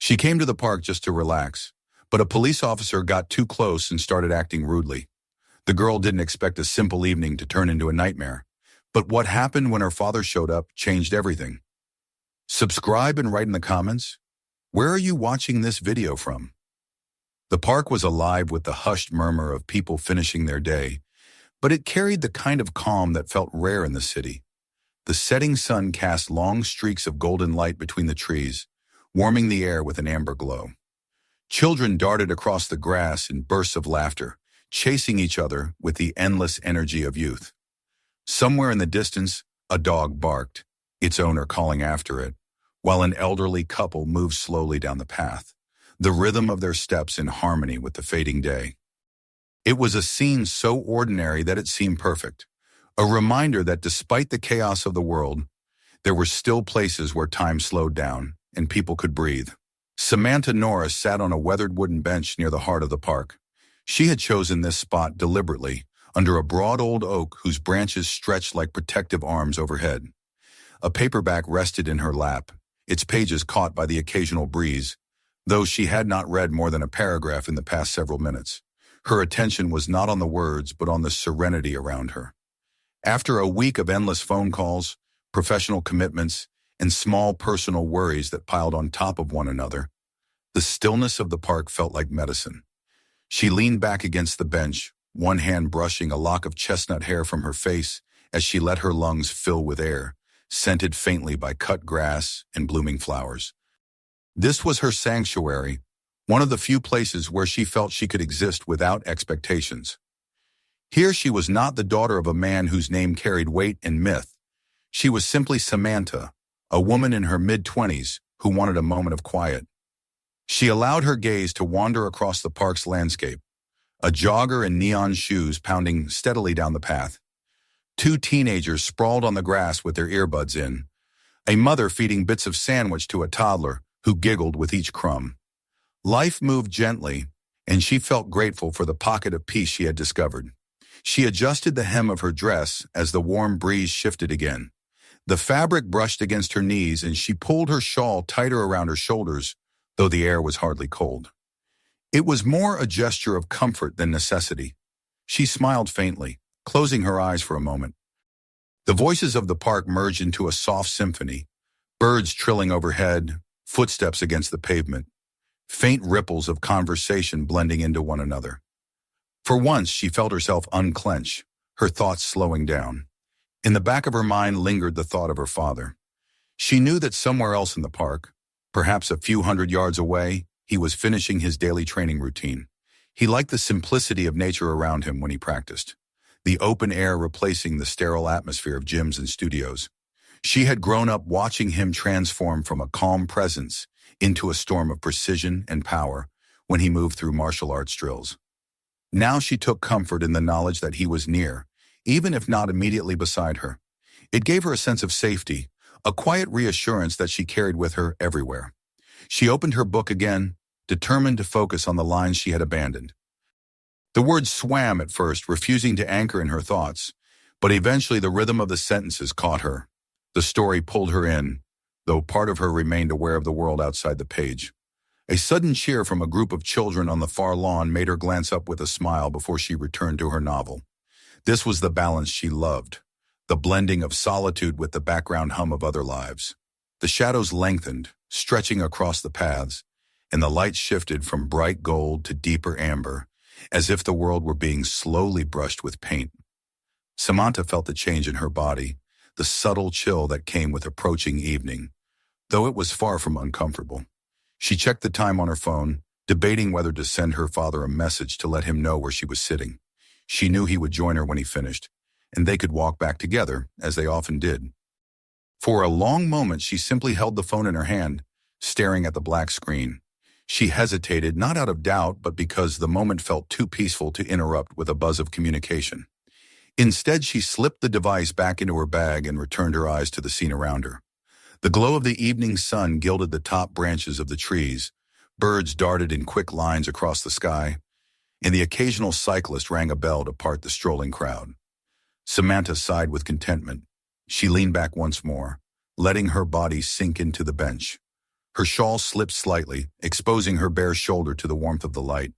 She came to the park just to relax, but a police officer got too close and started acting rudely. The girl didn't expect a simple evening to turn into a nightmare, but what happened when her father showed up changed everything. Subscribe and write in the comments, where are you watching this video from? The park was alive with the hushed murmur of people finishing their day, but it carried the kind of calm that felt rare in the city. The setting sun cast long streaks of golden light between the trees, warming the air with an amber glow. Children darted across the grass in bursts of laughter, chasing each other with the endless energy of youth. Somewhere in the distance, a dog barked, its owner calling after it, while an elderly couple moved slowly down the path, the rhythm of their steps in harmony with the fading day. It was a scene so ordinary that it seemed perfect, a reminder that despite the chaos of the world, there were still places where time slowed down and people could breathe. Samantha Norris sat on a weathered wooden bench near the heart of the park. She had chosen this spot deliberately, under a broad old oak whose branches stretched like protective arms overhead. A paperback rested in her lap, its pages caught by the occasional breeze, though she had not read more than a paragraph in the past several minutes. Her attention was not on the words, but on the serenity around her. After a week of endless phone calls, professional commitments, and small personal worries that piled on top of one another, the stillness of the park felt like medicine. She leaned back against the bench, one hand brushing a lock of chestnut hair from her face as she let her lungs fill with air, scented faintly by cut grass and blooming flowers. This was her sanctuary, one of the few places where she felt she could exist without expectations. Here she was not the daughter of a man whose name carried weight and myth. She was simply Samantha, a woman in her mid-20s who wanted a moment of quiet. She allowed her gaze to wander across the park's landscape, a jogger in neon shoes pounding steadily down the path. Two teenagers sprawled on the grass with their earbuds in, a mother feeding bits of sandwich to a toddler who giggled with each crumb. Life moved gently, and she felt grateful for the pocket of peace she had discovered. She adjusted the hem of her dress as the warm breeze shifted again. The fabric brushed against her knees, and she pulled her shawl tighter around her shoulders, though the air was hardly cold. It was more a gesture of comfort than necessity. She smiled faintly, closing her eyes for a moment. The voices of the park merged into a soft symphony, birds trilling overhead, footsteps against the pavement, faint ripples of conversation blending into one another. For once, she felt herself unclench, her thoughts slowing down. In the back of her mind lingered the thought of her father. She knew that somewhere else in the park, perhaps a few hundred yards away, he was finishing his daily training routine. He liked the simplicity of nature around him when he practiced, the open air replacing the sterile atmosphere of gyms and studios. She had grown up watching him transform from a calm presence into a storm of precision and power when he moved through martial arts drills. Now she took comfort in the knowledge that he was near, even if not immediately beside her. It gave her a sense of safety, a quiet reassurance that she carried with her everywhere. She opened her book again, determined to focus on the lines she had abandoned. The words swam at first, refusing to anchor in her thoughts, but eventually the rhythm of the sentences caught her. The story pulled her in, though part of her remained aware of the world outside the page. A sudden cheer from a group of children on the far lawn made her glance up with a smile before she returned to her novel. This was the balance she loved, the blending of solitude with the background hum of other lives. The shadows lengthened, stretching across the paths, and the light shifted from bright gold to deeper amber, as if the world were being slowly brushed with paint. Samantha felt the change in her body, the subtle chill that came with approaching evening, though it was far from uncomfortable. She checked the time on her phone, debating whether to send her father a message to let him know where she was sitting. She knew he would join her when he finished, and they could walk back together, as they often did. For a long moment, she simply held the phone in her hand, staring at the black screen. She hesitated, not out of doubt, but because the moment felt too peaceful to interrupt with a buzz of communication. Instead, she slipped the device back into her bag and returned her eyes to the scene around her. The glow of the evening sun gilded the top branches of the trees, birds darted in quick lines across the sky, and the occasional cyclist rang a bell to part the strolling crowd. Samantha sighed with contentment. She leaned back once more, letting her body sink into the bench. Her shawl slipped slightly, exposing her bare shoulder to the warmth of the light,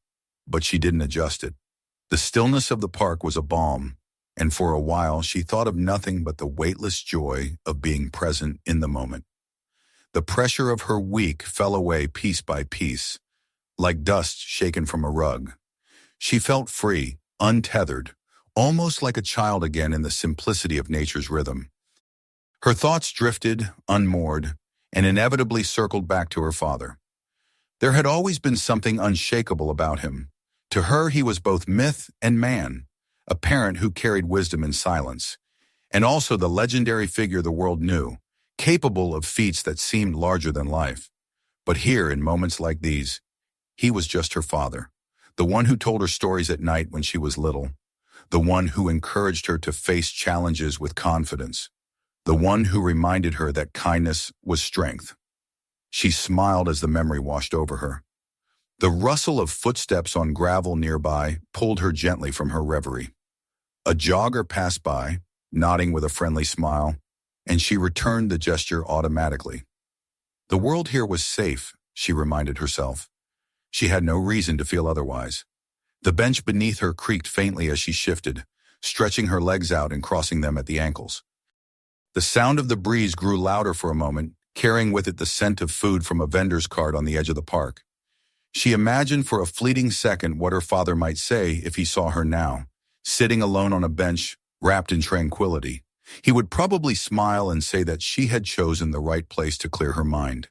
but she didn't adjust it. The stillness of the park was a balm, and for a while she thought of nothing but the weightless joy of being present in the moment. The pressure of her week fell away piece by piece, like dust shaken from a rug. She felt free, untethered, almost like a child again in the simplicity of nature's rhythm. Her thoughts drifted, unmoored, and inevitably circled back to her father. There had always been something unshakable about him. To her, he was both myth and man, a parent who carried wisdom in silence, and also the legendary figure the world knew, capable of feats that seemed larger than life. But here, in moments like these, he was just her father, the one who told her stories at night when she was little, the one who encouraged her to face challenges with confidence, the one who reminded her that kindness was strength. She smiled as the memory washed over her. The rustle of footsteps on gravel nearby pulled her gently from her reverie. A jogger passed by, nodding with a friendly smile, and she returned the gesture automatically. The world here was safe, she reminded herself. She had no reason to feel otherwise. The bench beneath her creaked faintly as she shifted, stretching her legs out and crossing them at the ankles. The sound of the breeze grew louder for a moment, carrying with it the scent of food from a vendor's cart on the edge of the park. She imagined for a fleeting second what her father might say if he saw her now, sitting alone on a bench, wrapped in tranquility. He would probably smile and say that she had chosen the right place to clear her mind.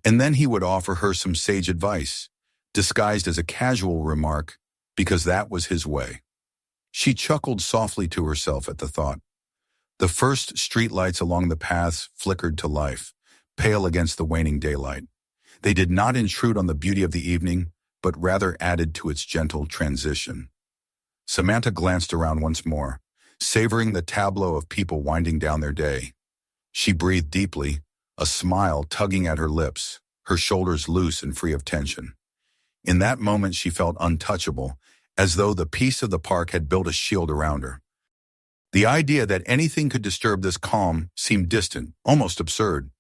And then he would offer her some sage advice, disguised as a casual remark, because that was his way. She chuckled softly to herself at the thought. The first streetlights along the paths flickered to life, pale against the waning daylight. They did not intrude on the beauty of the evening, but rather added to its gentle transition. Samantha glanced around once more, savoring the tableau of people winding down their day. She breathed deeply, a smile tugging at her lips, her shoulders loose and free of tension. In that moment she felt untouchable, as though the peace of the park had built a shield around her. The idea that anything could disturb this calm seemed distant, almost absurd.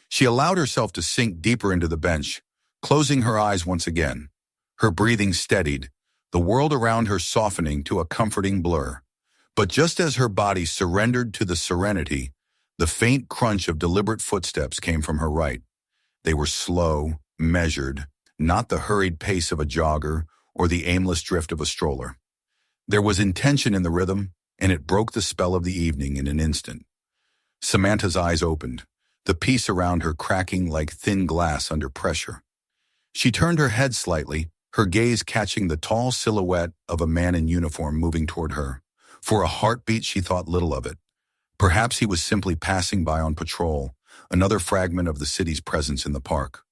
She allowed herself to sink deeper into the bench, closing her eyes once again. Her breathing steadied, the world around her softening to a comforting blur. But just as her body surrendered to the serenity, the faint crunch of deliberate footsteps came from her right. They were slow, measured, not the hurried pace of a jogger or the aimless drift of a stroller. There was intention in the rhythm, and it broke the spell of the evening in an instant. Samantha's eyes opened, the peace around her cracking like thin glass under pressure. She turned her head slightly, her gaze catching the tall silhouette of a man in uniform moving toward her. For a heartbeat, she thought little of it. Perhaps he was simply passing by on patrol, another fragment of the city's presence in the park.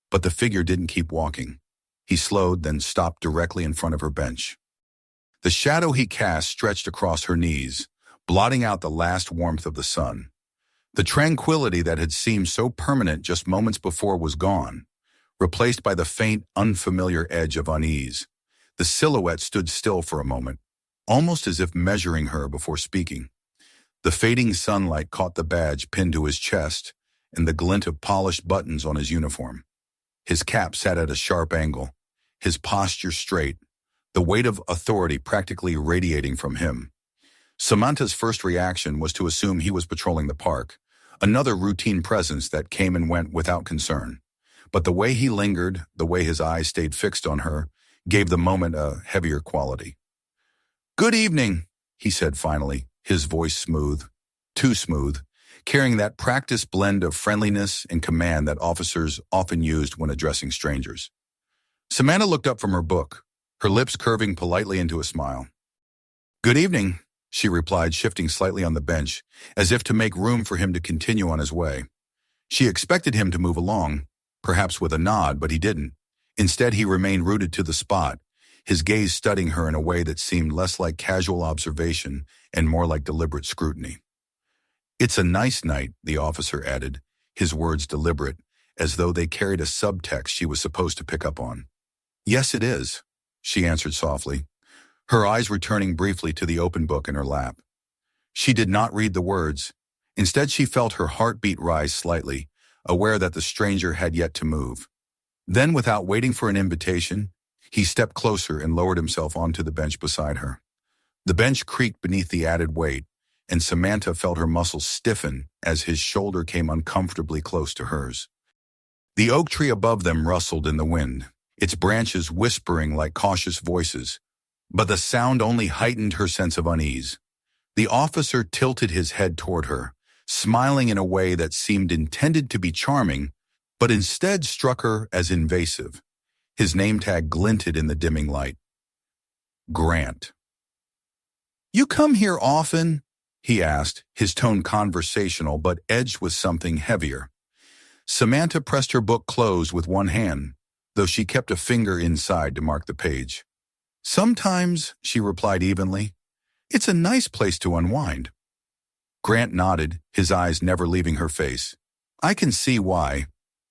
But the figure didn't keep walking. He slowed, then stopped directly in front of her bench. The shadow he cast stretched across her knees, blotting out the last warmth of the sun. The tranquility that had seemed so permanent just moments before was gone, replaced by the faint, unfamiliar edge of unease. The silhouette stood still for a moment, almost as if measuring her before speaking. The fading sunlight caught the badge pinned to his chest and the glint of polished buttons on his uniform. His cap sat at a sharp angle, his posture straight, the weight of authority practically radiating from him. Samantha's first reaction was to assume he was patrolling the park, another routine presence that came and went without concern. But the way he lingered, the way his eyes stayed fixed on her, gave the moment a heavier quality. "Good evening," he said finally, his voice smooth, too smooth, carrying that practiced blend of friendliness and command that officers often used when addressing strangers. Samantha looked up from her book, her lips curving politely into a smile. "Good evening," she replied, shifting slightly on the bench, as if to make room for him to continue on his way. She expected him to move along, perhaps with a nod, but he didn't. Instead, he remained rooted to the spot, his gaze studying her in a way that seemed less like casual observation and more like deliberate scrutiny. "It's a nice night," the officer added, his words deliberate, as though they carried a subtext she was supposed to pick up on. "Yes, it is," she answered softly, her eyes returning briefly to the open book in her lap. She did not read the words. Instead, she felt her heartbeat rise slightly, aware that the stranger had yet to move. Then, without waiting for an invitation, he stepped closer and lowered himself onto the bench beside her. The bench creaked beneath the added weight, and Samantha felt her muscles stiffen as his shoulder came uncomfortably close to hers. The oak tree above them rustled in the wind, its branches whispering like cautious voices, but the sound only heightened her sense of unease. The officer tilted his head toward her, smiling in a way that seemed intended to be charming, but instead struck her as invasive. His name tag glinted in the dimming light. Grant. "You come here often?" he asked, his tone conversational but edged with something heavier. Samantha pressed her book closed with one hand, though she kept a finger inside to mark the page. "Sometimes," she replied evenly. "It's a nice place to unwind." Grant nodded, his eyes never leaving her face. "I can see why.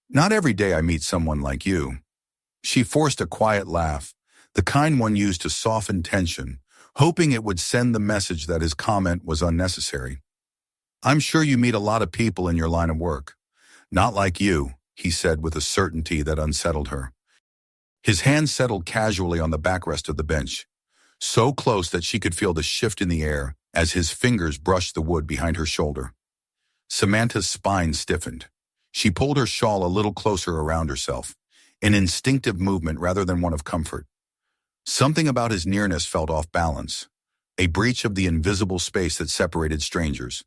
Not every day I meet someone like you." She forced a quiet laugh, the kind one used to soften tension, hoping it would send the message that his comment was unnecessary. "I'm sure you meet a lot of people in your line of work. Not like you," he said with a certainty that unsettled her. His hand settled casually on the backrest of the bench, so close that she could feel the shift in the air as his fingers brushed the wood behind her shoulder. Samantha's spine stiffened. She pulled her shawl a little closer around herself, an instinctive movement rather than one of comfort. Something about his nearness felt off balance, a breach of the invisible space that separated strangers.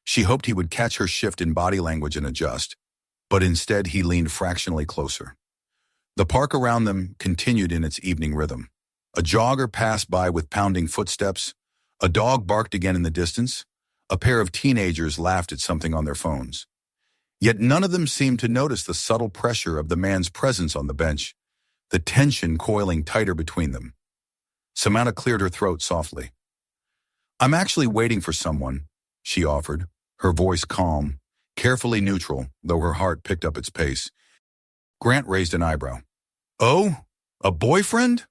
She hoped he would catch her shift in body language and adjust, but instead he leaned fractionally closer. The park around them continued in its evening rhythm. A jogger passed by with pounding footsteps, a dog barked again in the distance, a pair of teenagers laughed at something on their phones. Yet none of them seemed to notice the subtle pressure of the man's presence on the bench, the tension coiling tighter between them. Samantha cleared her throat softly. "I'm actually waiting for someone," she offered, her voice calm, carefully neutral, though her heart picked up its pace. Grant raised an eyebrow. "Oh, a boyfriend?"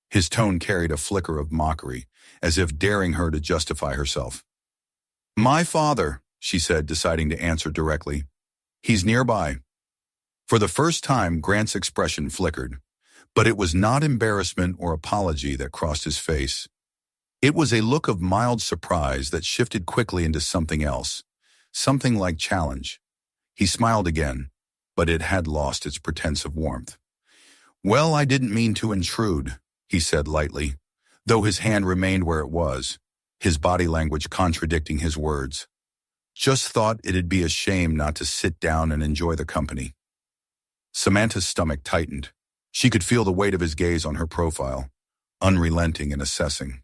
His tone carried a flicker of mockery, as if daring her to justify herself. "My father," she said, deciding to answer directly. "He's nearby." For the first time, Grant's expression flickered, but it was not embarrassment or apology that crossed his face. It was a look of mild surprise that shifted quickly into something else, something like challenge. He smiled again, but it had lost its pretense of warmth. "Well, I didn't mean to intrude," he said lightly, though his hand remained where it was, his body language contradicting his words. "Just thought it'd be a shame not to sit down and enjoy the company." Samantha's stomach tightened. She could feel the weight of his gaze on her profile, unrelenting and assessing.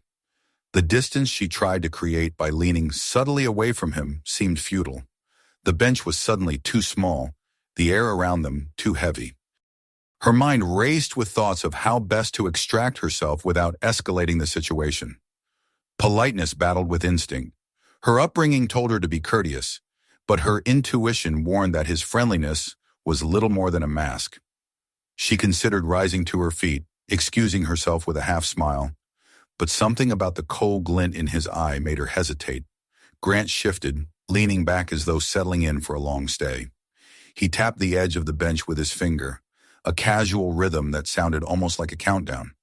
The distance she tried to create by leaning subtly away from him seemed futile. The bench was suddenly too small, the air around them too heavy. Her mind raced with thoughts of how best to extract herself without escalating the situation. Politeness battled with instinct. Her upbringing told her to be courteous, but her intuition warned that his friendliness was little more than a mask. She considered rising to her feet, excusing herself with a half-smile, but something about the cold glint in his eye made her hesitate. Grant shifted, leaning back as though settling in for a long stay. He tapped the edge of the bench with his finger, a casual rhythm that sounded almost like a countdown.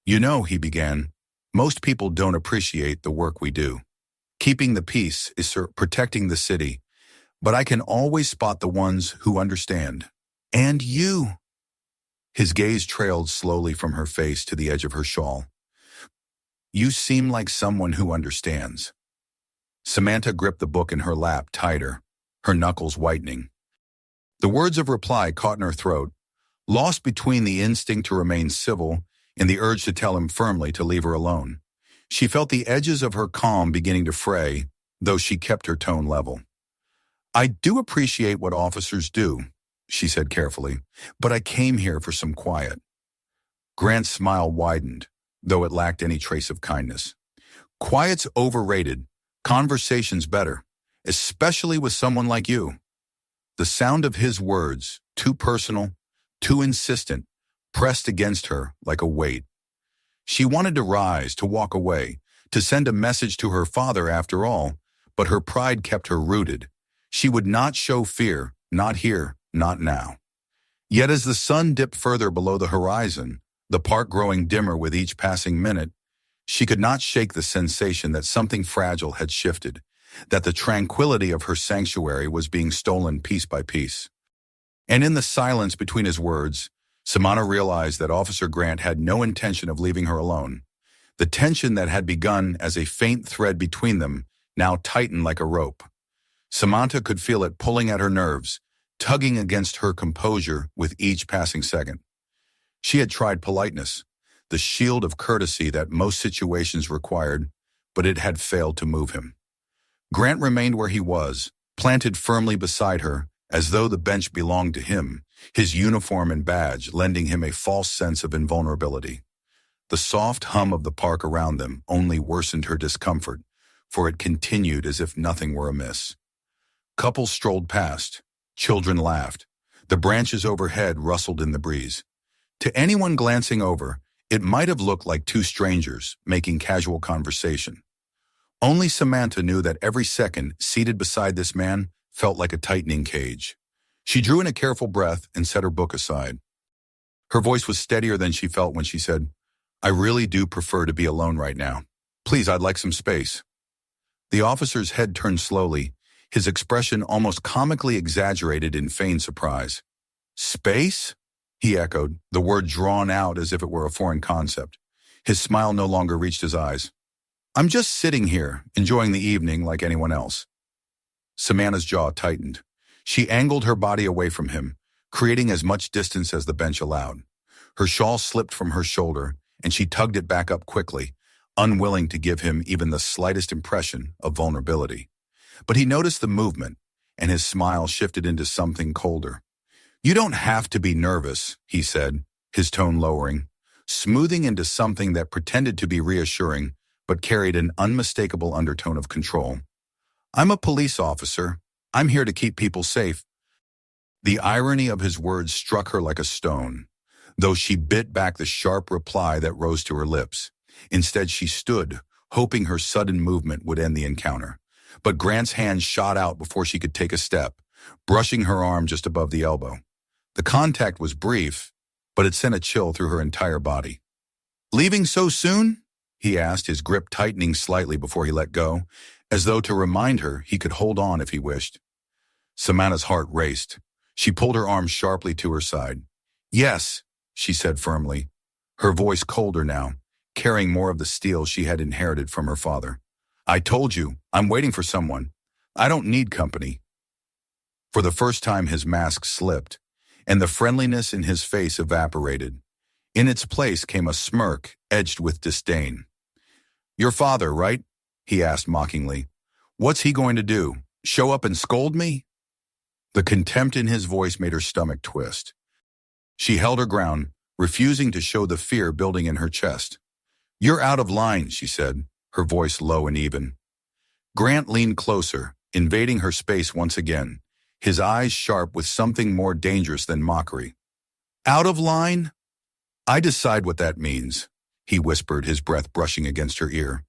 "You know," he began, "most people don't appreciate the work we do. Keeping the peace is protecting the city, but I can always spot the ones who understand. And you." His gaze trailed slowly from her face to the edge of her shawl. "You seem like someone who understands." Samantha gripped the book in her lap tighter, her knuckles whitening. The words of reply caught in her throat, lost between the instinct to remain civil and the urge to tell him firmly to leave her alone. She felt the edges of her calm beginning to fray, though she kept her tone level. "I do appreciate what officers do," she said carefully, "but I came here for some quiet." Grant's smile widened, though it lacked any trace of kindness. "Quiet's overrated. Conversation's better, especially with someone like you." The sound of his words, too personal, too insistent, pressed against her like a weight. She wanted to rise, to walk away, to send a message to her father after all, but her pride kept her rooted. She would not show fear, Not here, not now. Yet as the sun dipped further below the horizon, the park growing dimmer with each passing minute, she could not shake the sensation that something fragile had shifted, that the tranquility of her sanctuary was being stolen piece by piece. And in the silence between his words, Samantha realized that Officer Grant had no intention of leaving her alone. The tension that had begun as a faint thread between them now tightened like a rope. Samantha could feel it pulling at her nerves, tugging against her composure with each passing second. She had tried politeness, the shield of courtesy that most situations required, but it had failed to move him. Grant remained where he was, planted firmly beside her, as though the bench belonged to him, his uniform and badge lending him a false sense of invulnerability. The soft hum of the park around them only worsened her discomfort, for it continued as if nothing were amiss. Couples strolled past. Children laughed. The branches overhead rustled in the breeze. To anyone glancing over, it might have looked like two strangers making casual conversation. Only Samantha knew that every second seated beside this man felt like a tightening cage. She drew in a careful breath and set her book aside. Her voice was steadier than she felt when she said, "I really do prefer to be alone right now. Please, I'd like some space." The officer's head turned slowly, his expression almost comically exaggerated in feigned surprise. "Space?" he echoed, the word drawn out as if it were a foreign concept. His smile no longer reached his eyes. "I'm just sitting here, enjoying the evening like anyone else." Samantha's jaw tightened. She angled her body away from him, creating as much distance as the bench allowed. Her shawl slipped from her shoulder, and she tugged it back up quickly, unwilling to give him even the slightest impression of vulnerability. But he noticed the movement, and his smile shifted into something colder. "You don't have to be nervous," he said, his tone lowering, smoothing into something that pretended to be reassuring, but carried an unmistakable undertone of control. "I'm a police officer. I'm here to keep people safe." The irony of his words struck her like a stone, though she bit back the sharp reply that rose to her lips. Instead, she stood, hoping her sudden movement would end the encounter. But Grant's hand shot out before she could take a step, brushing her arm just above the elbow. The contact was brief, but it sent a chill through her entire body. "Leaving so soon?" he asked, his grip tightening slightly before he let go, as though to remind her he could hold on if he wished. Samantha's heart raced. She pulled her arm sharply to her side. "Yes," she said firmly, her voice colder now, carrying more of the steel she had inherited from her father. "I told you, I'm waiting for someone. I don't need company." For the first time, his mask slipped, and the friendliness in his face evaporated. In its place came a smirk edged with disdain. "Your father, right?" he asked mockingly. "What's he going to do? Show up and scold me?" The contempt in his voice made her stomach twist. She held her ground, refusing to show the fear building in her chest. "You're out of line," she said, her voice low and even. Grant leaned closer, invading her space once again, his eyes sharp with something more dangerous than mockery. "Out of line? I decide what that means," he whispered, his breath brushing against her ear.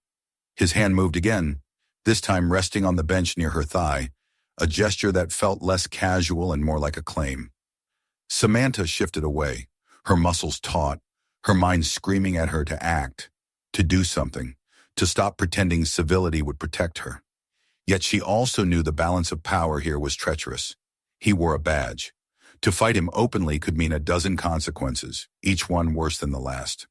His hand moved again, this time resting on the bench near her thigh, a gesture that felt less casual and more like a claim. Samantha shifted away, her muscles taut, her mind screaming at her to act, to do something, to stop pretending civility would protect her. Yet she also knew the balance of power here was treacherous. He wore a badge. To fight him openly could mean a dozen consequences, each one worse than the last.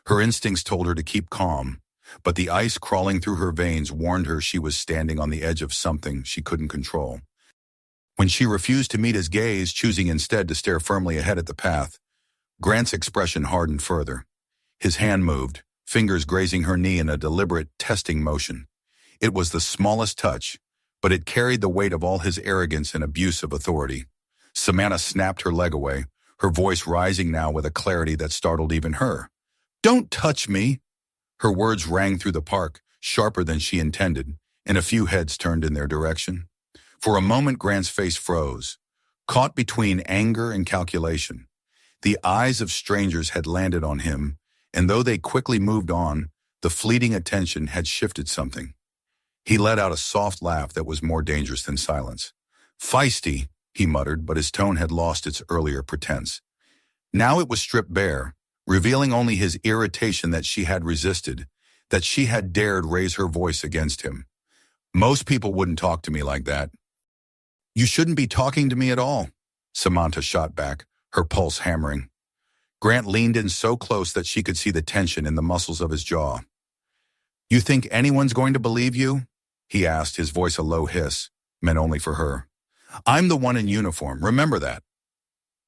Her instincts told her to keep calm, but the ice crawling through her veins warned her she was standing on the edge of something she couldn't control. When she refused to meet his gaze, choosing instead to stare firmly ahead at the path, Grant's expression hardened further. His hand moved, fingers grazing her knee in a deliberate, testing motion. It was the smallest touch, but it carried the weight of all his arrogance and abuse of authority. Samantha snapped her leg away, her voice rising now with a clarity that startled even her. "Don't touch me!" Her words rang through the park, sharper than she intended, and a few heads turned in their direction. For a moment, Grant's face froze, caught between anger and calculation. The eyes of strangers had landed on him, and though they quickly moved on, the fleeting attention had shifted something. He let out a soft laugh that was more dangerous than silence. "Feisty," he muttered, but his tone had lost its earlier pretense. Now it was stripped bare, revealing only his irritation that she had resisted, that she had dared raise her voice against him. Most people wouldn't talk to me like that. You shouldn't be talking to me at all, Samantha shot back, her pulse hammering. Grant leaned in so close that she could see the tension in the muscles of his jaw. You think anyone's going to believe you? He asked, his voice a low hiss, meant only for her. I'm the one in uniform, remember that.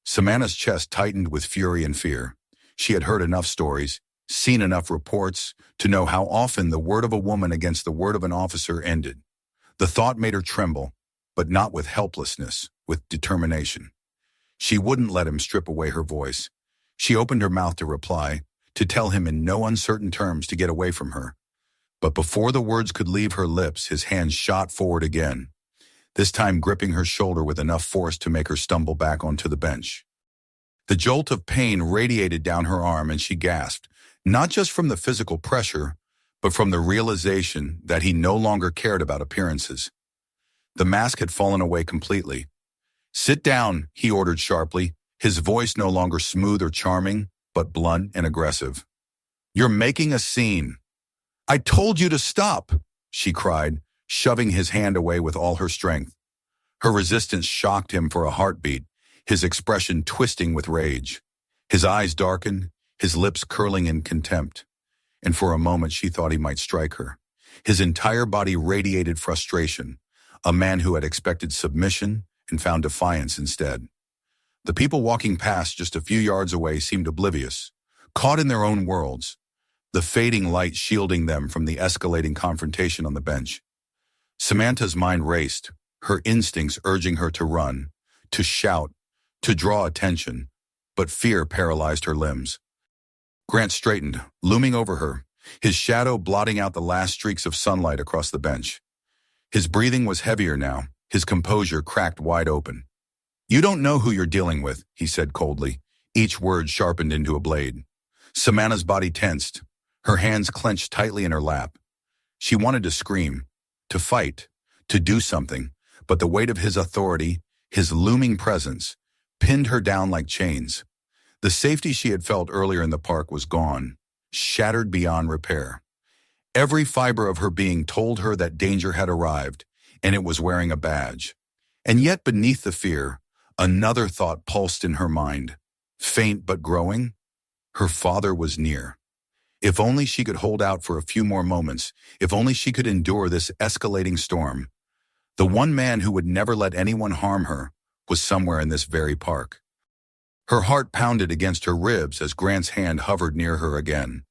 Samantha's chest tightened with fury and fear. She had heard enough stories, seen enough reports, to know how often the word of a woman against the word of an officer ended. The thought made her tremble, but not with helplessness, with determination. She wouldn't let him strip away her voice. She opened her mouth to reply, to tell him in no uncertain terms to get away from her. But before the words could leave her lips, his hand shot forward again, this time gripping her shoulder with enough force to make her stumble back onto the bench. The jolt of pain radiated down her arm and she gasped, not just from the physical pressure, but from the realization that he no longer cared about appearances. The mask had fallen away completely. Sit down, he ordered sharply, his voice no longer smooth or charming, but blunt and aggressive. You're making a scene. I told you to stop, she cried, shoving his hand away with all her strength. Her resistance shocked him for a heartbeat, his expression twisting with rage. His eyes darkened, his lips curling in contempt. And for a moment she thought he might strike her. His entire body radiated frustration, a man who had expected submission and found defiance instead. The people walking past just a few yards away seemed oblivious, caught in their own worlds, the fading light shielding them from the escalating confrontation on the bench. Samantha's mind raced, her instincts urging her to run, to shout, to draw attention, but fear paralyzed her limbs. Grant straightened, looming over her, his shadow blotting out the last streaks of sunlight across the bench. His breathing was heavier now, his composure cracked wide open. You don't know who you're dealing with, he said coldly, each word sharpened into a blade. Samantha's body tensed, her hands clenched tightly in her lap. She wanted to scream, to fight, to do something, but the weight of his authority, his looming presence, pinned her down like chains. The safety she had felt earlier in the park was gone, shattered beyond repair. Every fiber of her being told her that danger had arrived, and it was wearing a badge. And yet beneath the fear, another thought pulsed in her mind, faint but growing. Her father was near. If only she could hold out for a few more moments, if only she could endure this escalating storm. The one man who would never let anyone harm her was somewhere in this very park. Her heart pounded against her ribs as Grant's hand hovered near her again,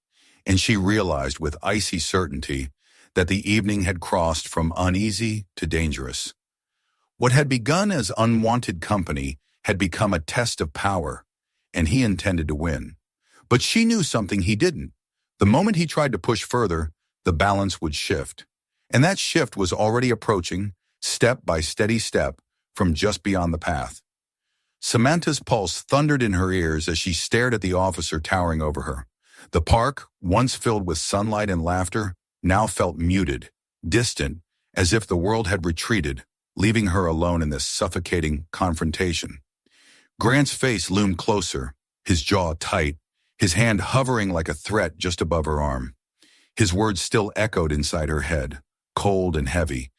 and she realized with icy certainty that the evening had crossed from uneasy to dangerous. What had begun as unwanted company had become a test of power, and he intended to win. But she knew something he didn't. The moment he tried to push further, the balance would shift. And that shift was already approaching, step by steady step, from just beyond the path. Samantha's pulse thundered in her ears as she stared at the officer towering over her. The park, once filled with sunlight and laughter, now felt muted, distant, as if the world had retreated, leaving her alone in this suffocating confrontation. Grant's face loomed closer, his jaw tight, his hand hovering like a threat just above her arm. His words still echoed inside her head, cold and heavy,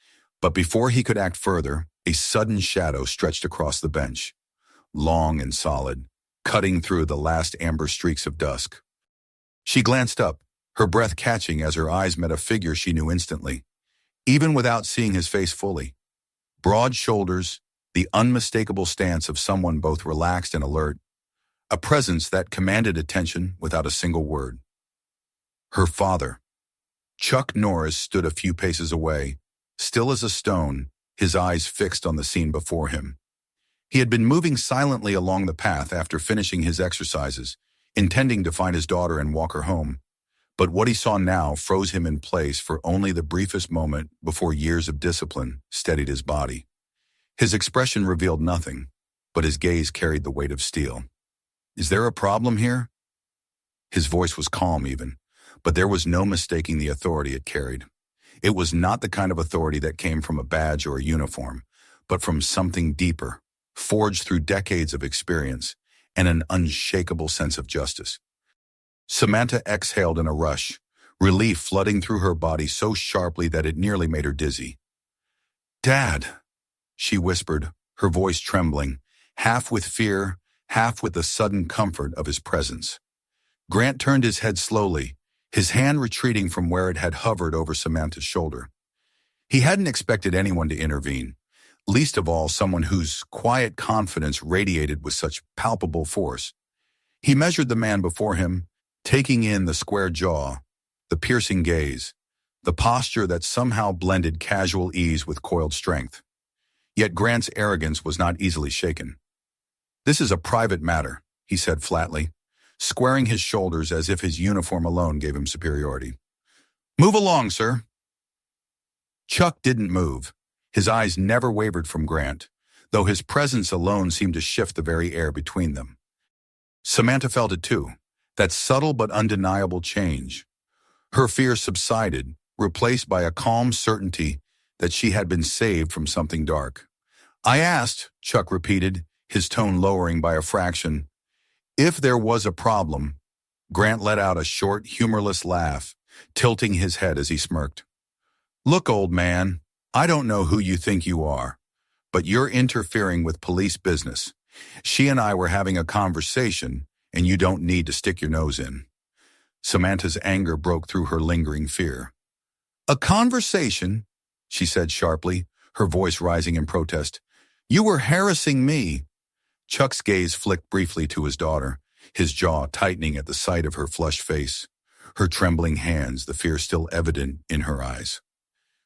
but before he could act further, a sudden shadow stretched across the bench, long and solid, cutting through the last amber streaks of dusk. She glanced up, her breath catching as her eyes met a figure she knew instantly, even without seeing his face fully. Broad shoulders, the unmistakable stance of someone both relaxed and alert, a presence that commanded attention without a single word. Her father. Chuck Norris stood a few paces away, still as a stone, his eyes fixed on the scene before him. He had been moving silently along the path after finishing his exercises, intending to find his daughter and walk her home. But what he saw now froze him in place for only the briefest moment before years of discipline steadied his body. His expression revealed nothing, but his gaze carried the weight of steel. Is there a problem here? His voice was calm even, but there was no mistaking the authority it carried. It was not the kind of authority that came from a badge or a uniform, but from something deeper, forged through decades of experience and an unshakable sense of justice. Samantha exhaled in a rush, relief flooding through her body so sharply that it nearly made her dizzy. "Dad," she whispered, her voice trembling, half with fear, half with the sudden comfort of his presence. Grant turned his head slowly, his hand retreating from where it had hovered over Samantha's shoulder. He hadn't expected anyone to intervene, least of all someone whose quiet confidence radiated with such palpable force. He measured the man before him, taking in the square jaw, the piercing gaze, the posture that somehow blended casual ease with coiled strength. Yet Grant's arrogance was not easily shaken. "This is a private matter," he said flatly, squaring his shoulders as if his uniform alone gave him superiority. "Move along, sir." Chuck didn't move. His eyes never wavered from Grant, though his presence alone seemed to shift the very air between them. Samantha felt it too, that subtle but undeniable change. Her fear subsided, replaced by a calm certainty that she had been saved from something dark. "I asked," Chuck repeated, his tone lowering by a fraction, "if there was a problem." Grant let out a short, humorless laugh, tilting his head as he smirked. "Look, old man, I don't know who you think you are, but you're interfering with police business. She and I were having a conversation, and you don't need to stick your nose in." Samantha's anger broke through her lingering fear. "A conversation?" she said sharply, her voice rising in protest. "You were harassing me." Chuck's gaze flicked briefly to his daughter, his jaw tightening at the sight of her flushed face, her trembling hands, the fear still evident in her eyes.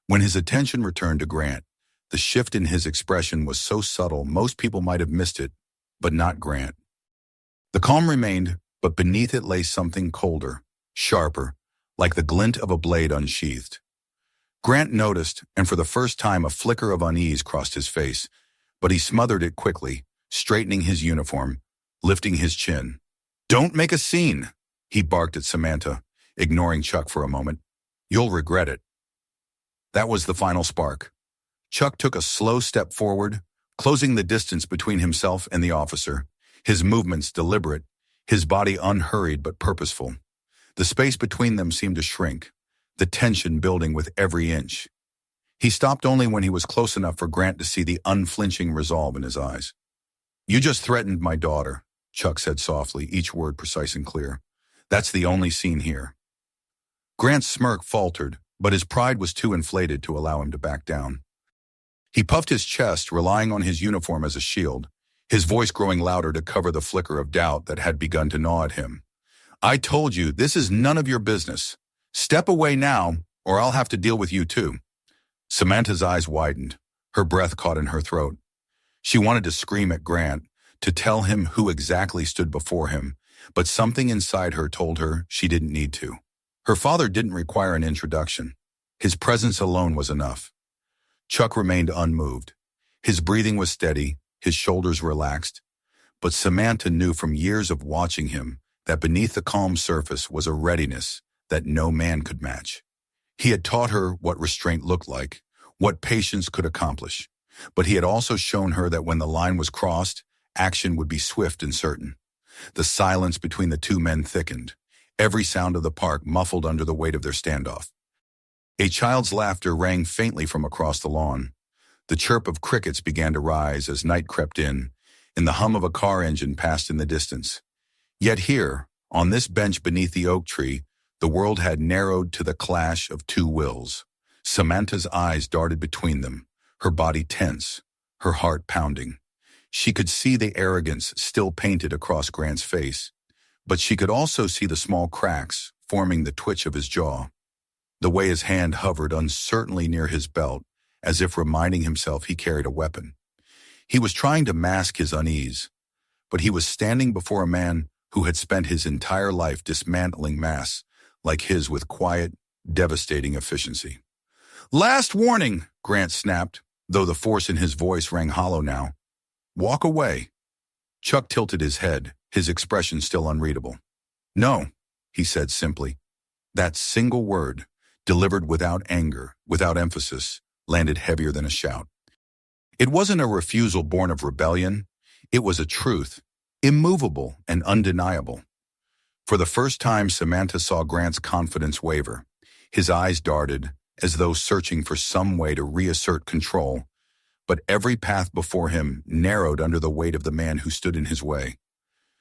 When his attention returned to Grant, the shift in his expression was so subtle most people might have missed it, but not Grant. The calm remained, but beneath it lay something colder, sharper, like the glint of a blade unsheathed. Grant noticed, and for the first time a flicker of unease crossed his face, but he smothered it quickly, straightening his uniform, lifting his chin. "Don't make a scene," he barked at Samantha, ignoring Chuck for a moment. "You'll regret it." That was the final spark. Chuck took a slow step forward, closing the distance between himself and the officer, his movements deliberate, his body unhurried but purposeful. The space between them seemed to shrink, the tension building with every inch. He stopped only when he was close enough for Grant to see the unflinching resolve in his eyes. "You just threatened my daughter," Chuck said softly, each word precise and clear. "That's the only scene here." Grant's smirk faltered, but his pride was too inflated to allow him to back down. He puffed his chest, relying on his uniform as a shield, his voice growing louder to cover the flicker of doubt that had begun to gnaw at him. "I told you, this is none of your business. Step away now, or I'll have to deal with you too." Samantha's eyes widened, her breath caught in her throat. She wanted to scream at Grant, to tell him who exactly stood before him, but something inside her told her she didn't need to. Her father didn't require an introduction. His presence alone was enough. Chuck remained unmoved. His breathing was steady, his shoulders relaxed, but Samantha knew from years of watching him that beneath the calm surface was a readiness that no man could match. He had taught her what restraint looked like, what patience could accomplish, but he had also shown her that when the line was crossed, action would be swift and certain. The silence between the two men thickened, every sound of the park muffled under the weight of their standoff. A child's laughter rang faintly from across the lawn. The chirp of crickets began to rise as night crept in, and the hum of a car engine passed in the distance. Yet here, on this bench beneath the oak tree, the world had narrowed to the clash of two wills. Samantha's eyes darted between them, her body tense, her heart pounding. She could see the arrogance still painted across Grant's face, but she could also see the small cracks forming the twitch of his jaw, the way his hand hovered uncertainly near his belt, as if reminding himself he carried a weapon. He was trying to mask his unease, but he was standing before a man who had spent his entire life dismantling masks like his with quiet, devastating efficiency. "Last warning," Grant snapped, though the force in his voice rang hollow now. "Walk away." Chuck tilted his head, his expression still unreadable. "No," he said simply. That single word, delivered without anger, without emphasis, landed heavier than a shout. It wasn't a refusal born of rebellion. It was a truth, immovable and undeniable. For the first time, Samantha saw Grant's confidence waver. His eyes darted, as though searching for some way to reassert control, but every path before him narrowed under the weight of the man who stood in his way.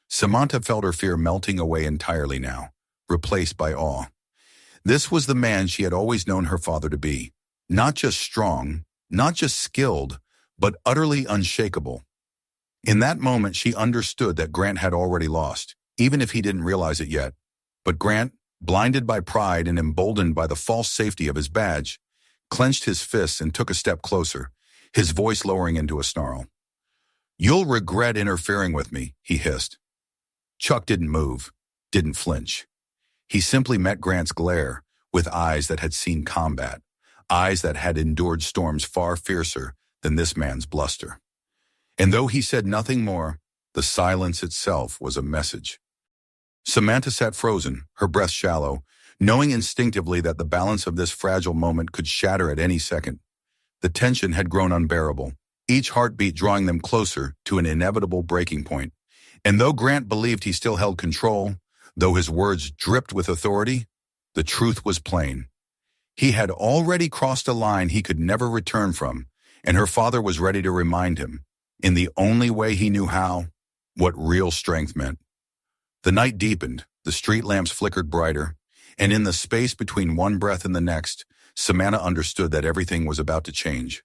Samantha felt her fear melting away entirely now, replaced by awe. This was the man she had always known her father to be, not just strong, not just skilled, but utterly unshakable. In that moment, she understood that Grant had already lost, even if he didn't realize it yet. But Grant, blinded by pride and emboldened by the false safety of his badge, clenched his fists and took a step closer, his voice lowering into a snarl. "You'll regret interfering with me," he hissed. Chuck didn't move, didn't flinch. He simply met Grant's glare with eyes that had seen combat, eyes that had endured storms far fiercer than this man's bluster. And though he said nothing more, the silence itself was a message. Samantha sat frozen, her breath shallow, knowing instinctively that the balance of this fragile moment could shatter at any second. The tension had grown unbearable, each heartbeat drawing them closer to an inevitable breaking point. And though Grant believed he still held control, though his words dripped with authority, the truth was plain. He had already crossed a line he could never return from, and her father was ready to remind him, in the only way he knew how, what real strength meant. The night deepened, the street lamps flickered brighter, and in the space between one breath and the next, Samantha understood that everything was about to change.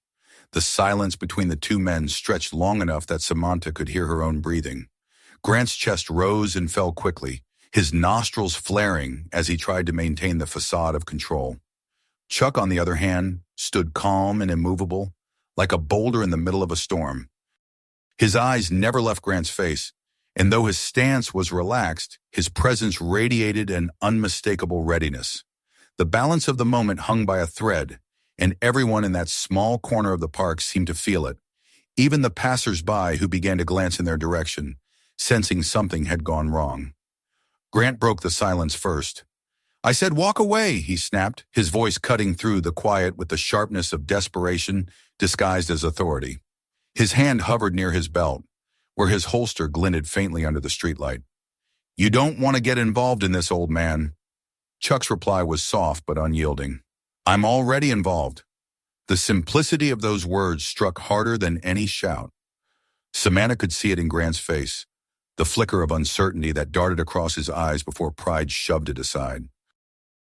The silence between the two men stretched long enough that Samantha could hear her own breathing. Grant's chest rose and fell quickly, his nostrils flaring as he tried to maintain the facade of control. Chuck, on the other hand, stood calm and immovable, like a boulder in the middle of a storm. His eyes never left Grant's face, and though his stance was relaxed, his presence radiated an unmistakable readiness. The balance of the moment hung by a thread, and everyone in that small corner of the park seemed to feel it, even the passers-by who began to glance in their direction, sensing something had gone wrong. Grant broke the silence first. "I said walk away," he snapped, his voice cutting through the quiet with the sharpness of desperation disguised as authority. His hand hovered near his belt, where his holster glinted faintly under the streetlight. "You don't want to get involved in this, old man." Chuck's reply was soft but unyielding. "I'm already involved." The simplicity of those words struck harder than any shout. Samantha could see it in Grant's face, the flicker of uncertainty that darted across his eyes before pride shoved it aside.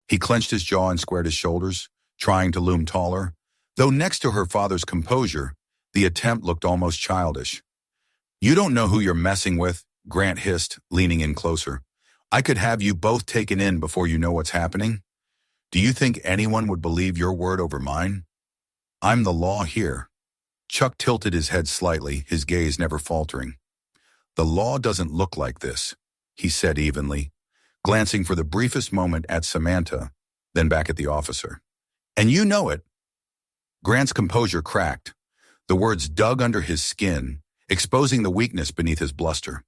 He clenched his jaw and squared his shoulders, trying to loom taller, though next to her father's composure, the attempt looked almost childish. "You don't know who you're messing with," Grant hissed, leaning in closer. "I could have you both taken in before you know what's happening. Do you think anyone would believe your word over mine? I'm the law here." Chuck tilted his head slightly, his gaze never faltering. "The law doesn't look like this," he said evenly, glancing for the briefest moment at Samantha, then back at the officer. "And you know it." Grant's composure cracked. The words dug under his skin, exposing the weakness beneath his bluster.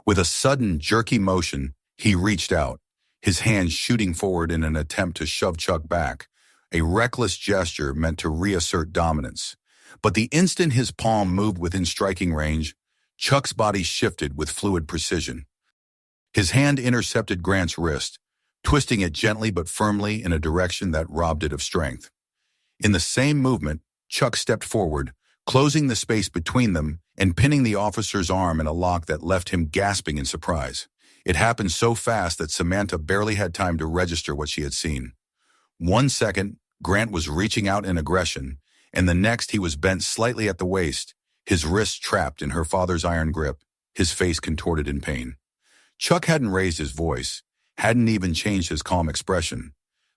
With a sudden, jerky motion, he reached out, his hands shooting forward in an attempt to shove Chuck back, a reckless gesture meant to reassert dominance. But the instant his palm moved within striking range, Chuck's body shifted with fluid precision. His hand intercepted Grant's wrist, twisting it gently but firmly in a direction that robbed it of strength. In the same movement, Chuck stepped forward, closing the space between them and pinning the officer's arm in a lock that left him gasping in surprise. It happened so fast that Samantha barely had time to register what she had seen. 1 second, Grant was reaching out in aggression, and the next he was bent slightly at the waist, his wrists trapped in her father's iron grip, his face contorted in pain. Chuck hadn't raised his voice, hadn't even changed his calm expression,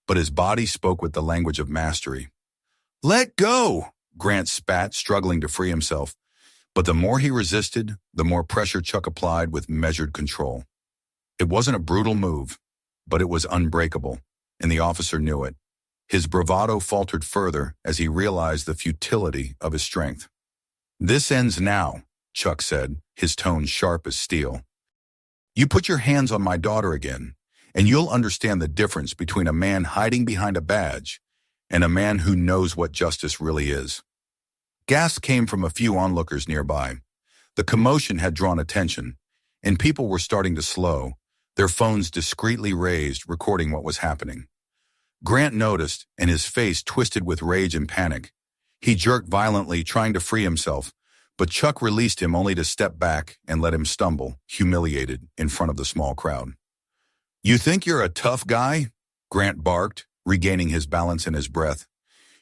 but his body spoke with the language of mastery. "Let go!" Grant spat, struggling to free himself. But the more he resisted, the more pressure Chuck applied with measured control. It wasn't a brutal move, but it was unbreakable, and the officer knew it. His bravado faltered further as he realized the futility of his strength. "This ends now," Chuck said, his tone sharp as steel. "You put your hands on my daughter again, and you'll understand the difference between a man hiding behind a badge and a man who knows what justice really is." Gasps came from a few onlookers nearby. The commotion had drawn attention, and people were starting to slow, their phones discreetly raised, recording what was happening. Grant noticed, and his face twisted with rage and panic. He jerked violently, trying to free himself, but Chuck released him only to step back and let him stumble, humiliated, in front of the small crowd. "You think you're a tough guy?" Grant barked, regaining his balance and his breath.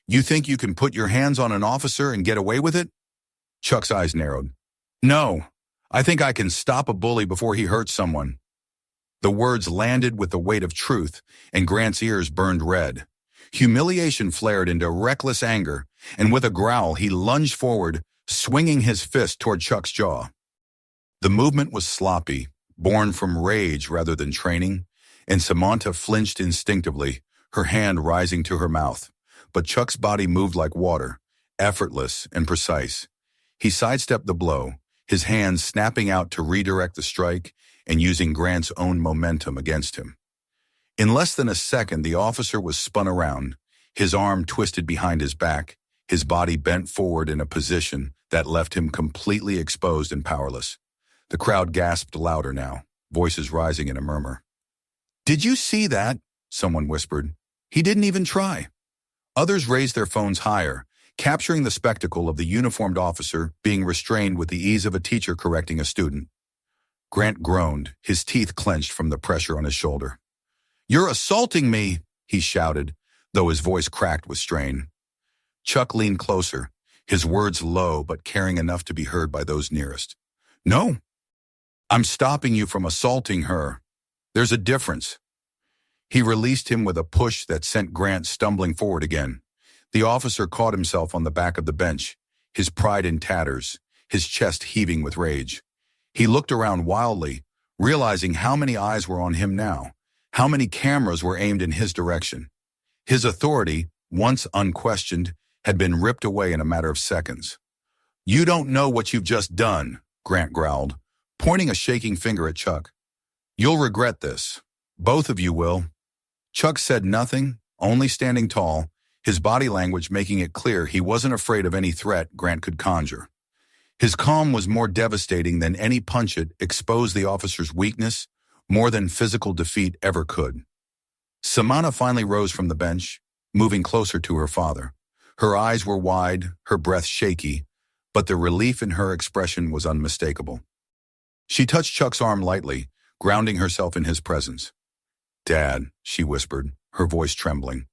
"You think you can put your hands on an officer and get away with it?" Chuck's eyes narrowed. "No, I think I can stop a bully before he hurts someone." The words landed with the weight of truth, and Grant's ears burned red. Humiliation flared into reckless anger, and with a growl he lunged forward, swinging his fist toward Chuck's jaw. The movement was sloppy, born from rage rather than training, and Samantha flinched instinctively, her hand rising to her mouth. But Chuck's body moved like water, effortless and precise. He sidestepped the blow, his hands snapping out to redirect the strike and using Grant's own momentum against him. In less than a second, the officer was spun around, his arm twisted behind his back, his body bent forward in a position that left him completely exposed and powerless. The crowd gasped louder now, voices rising in a murmur. "Did you see that?" someone whispered. "He didn't even try." Others raised their phones higher, capturing the spectacle of the uniformed officer being restrained with the ease of a teacher correcting a student. Grant groaned, his teeth clenched from the pressure on his shoulder. "You're assaulting me," he shouted, though his voice cracked with strain. Chuck leaned closer, his words low but caring enough to be heard by those nearest. "No, I'm stopping you from assaulting her. There's a difference." He released him with a push that sent Grant stumbling forward again. The officer caught himself on the back of the bench, his pride in tatters, his chest heaving with rage. He looked around wildly, realizing how many eyes were on him now, how many cameras were aimed in his direction. His authority, once unquestioned, had been ripped away in a matter of seconds. "You don't know what you've just done," Grant growled, pointing a shaking finger at Chuck. "You'll regret this. Both of you will." Chuck said nothing, only standing tall, his body language making it clear he wasn't afraid of any threat Grant could conjure. His calm was more devastating than any punch it exposed the officer's weakness, more than physical defeat ever could. Samantha finally rose from the bench, moving closer to her father. Her eyes were wide, her breath shaky, but the relief in her expression was unmistakable. She touched Chuck's arm lightly, grounding herself in his presence. "Dad," she whispered, her voice trembling.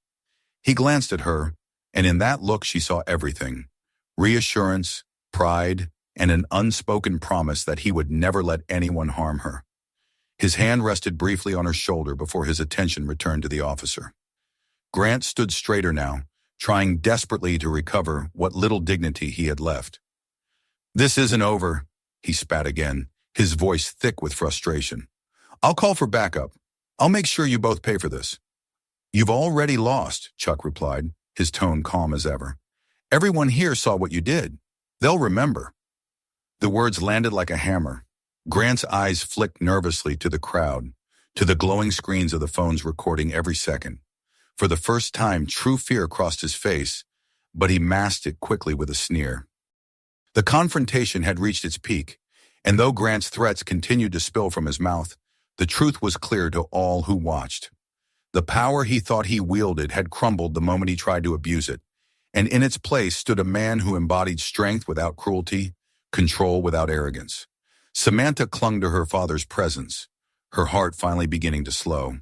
He glanced at her, and in that look she saw everything: reassurance, pride, and an unspoken promise that he would never let anyone harm her. His hand rested briefly on her shoulder before his attention returned to the officer. Grant stood straighter now, trying desperately to recover what little dignity he had left. "This isn't over," he spat again, his voice thick with frustration. "I'll call for backup. I'll make sure you both pay for this." "You've already lost," Chuck replied, his tone calm as ever. "Everyone here saw what you did. They'll remember." The words landed like a hammer. Grant's eyes flicked nervously to the crowd, to the glowing screens of the phones recording every second. For the first time, true fear crossed his face, but he masked it quickly with a sneer. The confrontation had reached its peak, and though Grant's threats continued to spill from his mouth, the truth was clear to all who watched. The power he thought he wielded had crumbled the moment he tried to abuse it, and in its place stood a man who embodied strength without cruelty, control without arrogance. Samantha clung to her father's presence, her heart finally beginning to slow.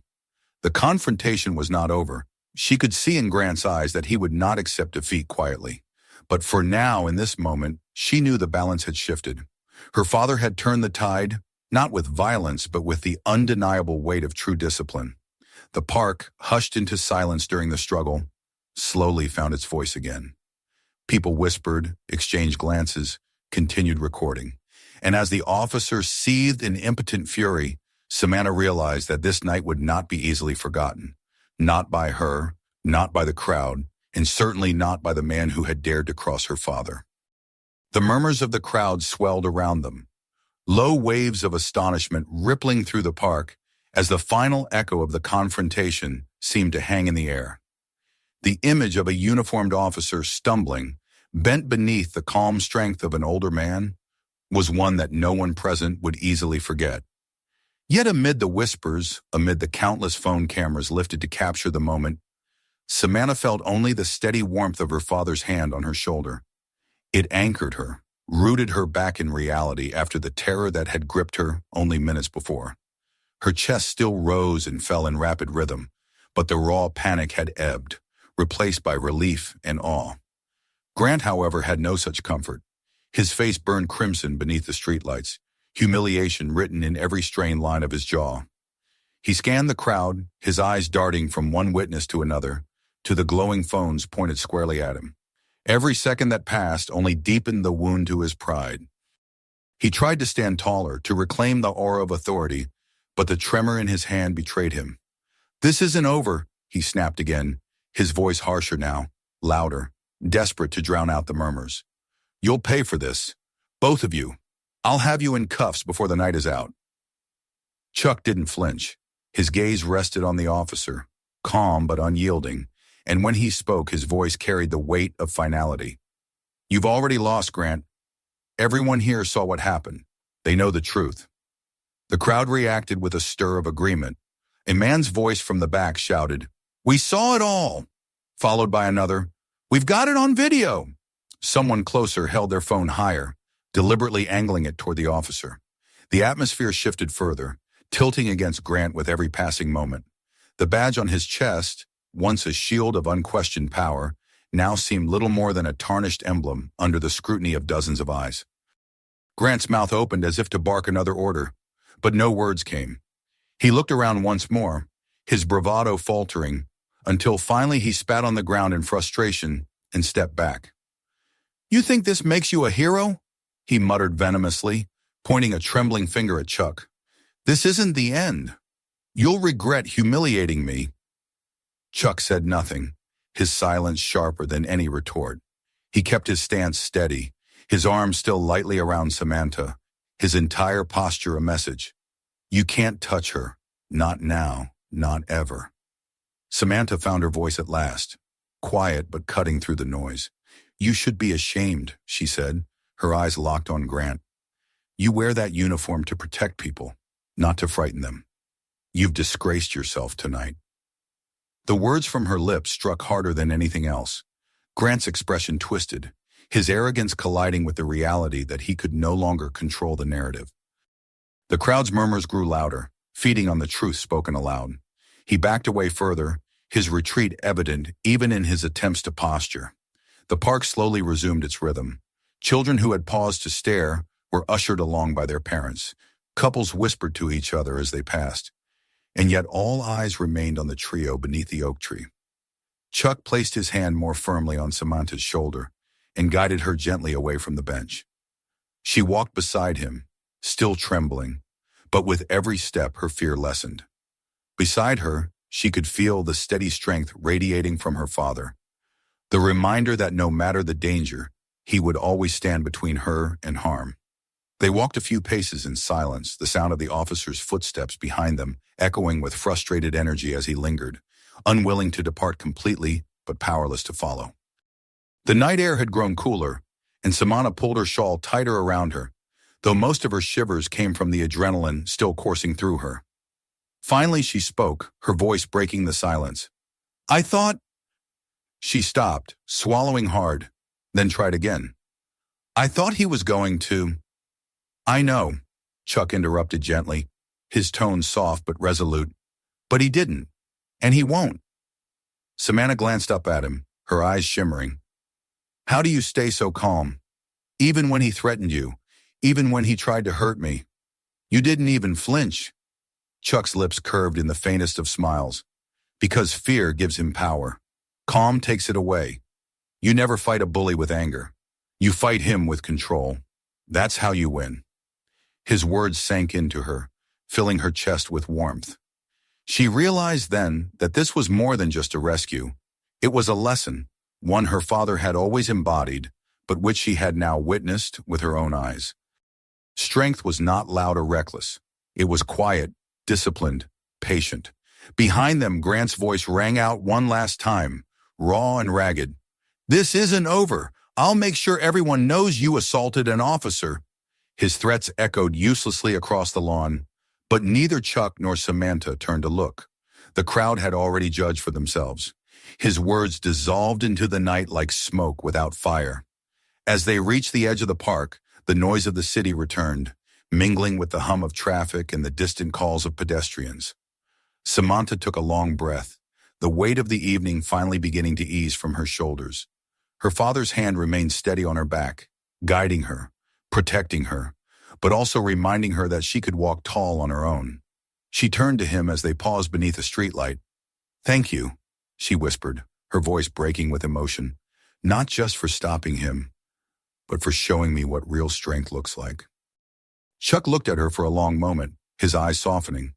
The confrontation was not over. She could see in Grant's eyes that he would not accept defeat quietly. But for now, in this moment, she knew the balance had shifted. Her father had turned the tide, not with violence, but with the undeniable weight of true discipline. The park, hushed into silence during the struggle, slowly found its voice again. People whispered, exchanged glances, continued recording. And as the officer seethed in impotent fury, Samantha realized that this night would not be easily forgotten. Not by her, not by the crowd, and certainly not by the man who had dared to cross her father. The murmurs of the crowd swelled around them, low waves of astonishment rippling through the park as the final echo of the confrontation seemed to hang in the air. The image of a uniformed officer stumbling, bent beneath the calm strength of an older man, was one that no one present would easily forget. Yet amid the whispers, amid the countless phone cameras lifted to capture the moment, Samantha felt only the steady warmth of her father's hand on her shoulder. It anchored her, rooted her back in reality after the terror that had gripped her only minutes before. Her chest still rose and fell in rapid rhythm, but the raw panic had ebbed, replaced by relief and awe. Grant, however, had no such comfort. His face burned crimson beneath the streetlights, humiliation written in every strained line of his jaw. He scanned the crowd, his eyes darting from one witness to another, to the glowing phones pointed squarely at him. Every second that passed only deepened the wound to his pride. He tried to stand taller, to reclaim the aura of authority, but the tremor in his hand betrayed him. "This isn't over," he snapped again, his voice harsher now, louder, desperate to drown out the murmurs. "You'll pay for this. Both of you. I'll have you in cuffs before the night is out." Chuck didn't flinch. His gaze rested on the officer, calm but unyielding, and when he spoke, his voice carried the weight of finality. "You've already lost, Grant. Everyone here saw what happened. They know the truth." The crowd reacted with a stir of agreement. A man's voice from the back shouted, "We saw it all!" Followed by another, "We've got it on video!" Someone closer held their phone higher, deliberately angling it toward the officer. The atmosphere shifted further, tilting against Grant with every passing moment. The badge on his chest, once a shield of unquestioned power, now seemed little more than a tarnished emblem under the scrutiny of dozens of eyes. Grant's mouth opened as if to bark another order, but no words came. He looked around once more, his bravado faltering, until finally he spat on the ground in frustration and stepped back. "You think this makes you a hero?" he muttered venomously, pointing a trembling finger at Chuck. "This isn't the end. You'll regret humiliating me." Chuck said nothing, his silence sharper than any retort. He kept his stance steady, his arms still lightly around Samantha, his entire posture a message. "You can't touch her. Not now. Not ever." Samantha found her voice at last, quiet but cutting through the noise. "You should be ashamed," she said, her eyes locked on Grant. "You wear that uniform to protect people, not to frighten them. You've disgraced yourself tonight." The words from her lips struck harder than anything else. Grant's expression twisted, his arrogance colliding with the reality that he could no longer control the narrative. The crowd's murmurs grew louder, feeding on the truth spoken aloud. He backed away further, his retreat evident even in his attempts to posture. The park slowly resumed its rhythm. Children who had paused to stare were ushered along by their parents. Couples whispered to each other as they passed. And yet all eyes remained on the trio beneath the oak tree. Chuck placed his hand more firmly on Samantha's shoulder and guided her gently away from the bench. She walked beside him, still trembling, but with every step her fear lessened. Beside her, she could feel the steady strength radiating from her father, the reminder that no matter the danger, he would always stand between her and harm. They walked a few paces in silence, the sound of the officer's footsteps behind them echoing with frustrated energy as he lingered, unwilling to depart completely, but powerless to follow. The night air had grown cooler, and Samantha pulled her shawl tighter around her, though most of her shivers came from the adrenaline still coursing through her. Finally she spoke, her voice breaking the silence. "I thought—" She stopped, swallowing hard, then tried again. "I thought he was going to—" "I know," Chuck interrupted gently, his tone soft but resolute. "But he didn't, and he won't." Samantha glanced up at him, her eyes shimmering. "How do you stay so calm? Even when he threatened you, even when he tried to hurt me, you didn't even flinch." Chuck's lips curved in the faintest of smiles. "Because fear gives him power. Calm takes it away. You never fight a bully with anger. You fight him with control. That's how you win." His words sank into her, filling her chest with warmth. She realized then that this was more than just a rescue. It was a lesson, one her father had always embodied, but which she had now witnessed with her own eyes. Strength was not loud or reckless. It was quiet, disciplined, patient. Behind them, Grant's voice rang out one last time, raw and ragged. "This isn't over. I'll make sure everyone knows you assaulted an officer." His threats echoed uselessly across the lawn, but neither Chuck nor Samantha turned to look. The crowd had already judged for themselves. His words dissolved into the night like smoke without fire. As they reached the edge of the park, the noise of the city returned, mingling with the hum of traffic and the distant calls of pedestrians. Samantha took a long breath, the weight of the evening finally beginning to ease from her shoulders. Her father's hand remained steady on her back, guiding her, protecting her, but also reminding her that she could walk tall on her own. She turned to him as they paused beneath a streetlight. "Thank you," she whispered, her voice breaking with emotion, "not just for stopping him, but for showing me what real strength looks like." Chuck looked at her for a long moment, his eyes softening.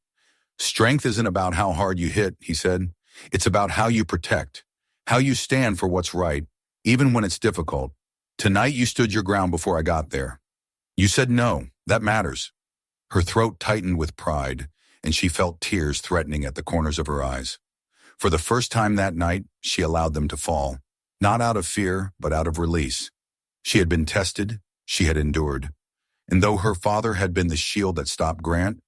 "Strength isn't about how hard you hit," he said. "It's about how you protect, how you stand for what's right, even when it's difficult. Tonight you stood your ground before I got there. You said no, that matters." Her throat tightened with pride, and she felt tears threatening at the corners of her eyes. For the first time that night, she allowed them to fall, not out of fear, but out of release. She had been tested, she had endured. And though her father had been the shield that stopped Grant,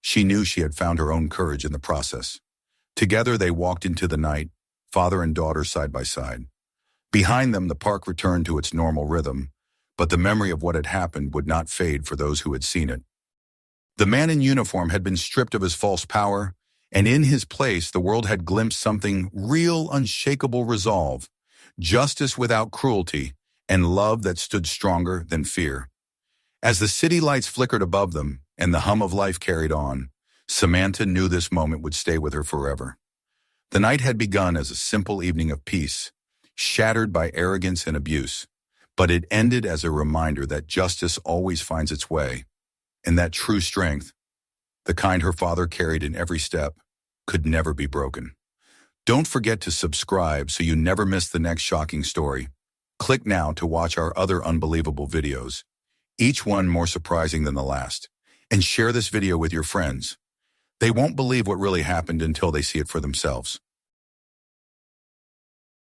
she knew she had found her own courage in the process. Together they walked into the night, father and daughter side by side. Behind them, the park returned to its normal rhythm, but the memory of what had happened would not fade for those who had seen it. The man in uniform had been stripped of his false power, and in his place the world had glimpsed something real, unshakable resolve, justice without cruelty, and love that stood stronger than fear. As the city lights flickered above them and the hum of life carried on, Samantha knew this moment would stay with her forever. The night had begun as a simple evening of peace, shattered by arrogance and abuse, but it ended as a reminder that justice always finds its way, and that true strength, the kind her father carried in every step, could never be broken. Don't forget to subscribe so you never miss the next shocking story. Click now to watch our other unbelievable videos, each one more surprising than the last, and share this video with your friends. They won't believe what really happened until they see it for themselves.